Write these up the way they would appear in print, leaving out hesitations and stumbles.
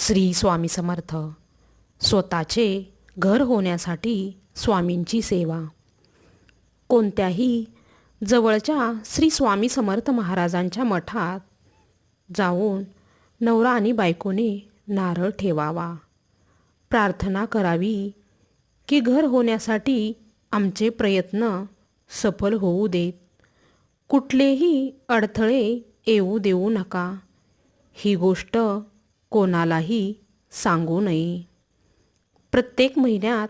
श्री स्वामी समर्थ. स्वतःचे घर होण्यासाठी स्वामींची सेवा. कोणत्याही जवळच्या श्री स्वामी समर्थ महाराजांच्या मठात जाऊन नवरा आणि बायकोने नारळ ठेवावा. प्रार्थना करावी की घर होण्यासाठी आमचे प्रयत्न सफल होऊ देत. कुठलेही अडथळे येऊ देऊ नका. ही गोष्ट कोणालाही सांगू नये. प्रत्येक महिन्यात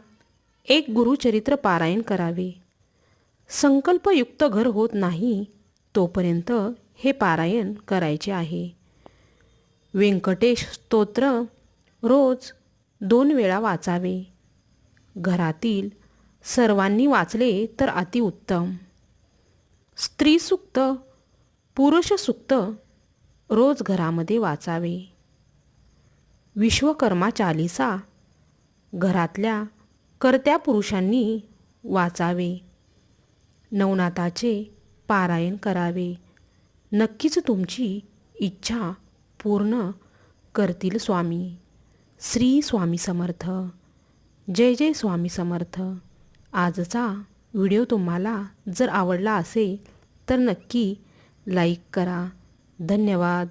एक गुरुचरित्र पारायण करावे. संकल्पयुक्त घर होत नाही तोपर्यंत हे पारायण करायचे आहे. व्यंकटेश स्तोत्र रोज 2 वेळा वाचावे. घरातील सर्वांनी वाचले तर अतिउत्तम. स्त्री सूक्त, पुरुष सूक्त रोज घरामध्ये वाचावे. विश्वकर्मा चालीसा घरातल्या कर्त्या पुरुषांनी वाचावे. नवनाथाचे पारायण करावे. नक्कीच तुमची इच्छा पूर्ण करतील स्वामी. श्री स्वामी समर्थ. जय जय स्वामी समर्थ. आजचा व्हिडिओ तुम्हाला जर आवडला असेल तर नक्की लाईक करा. धन्यवाद.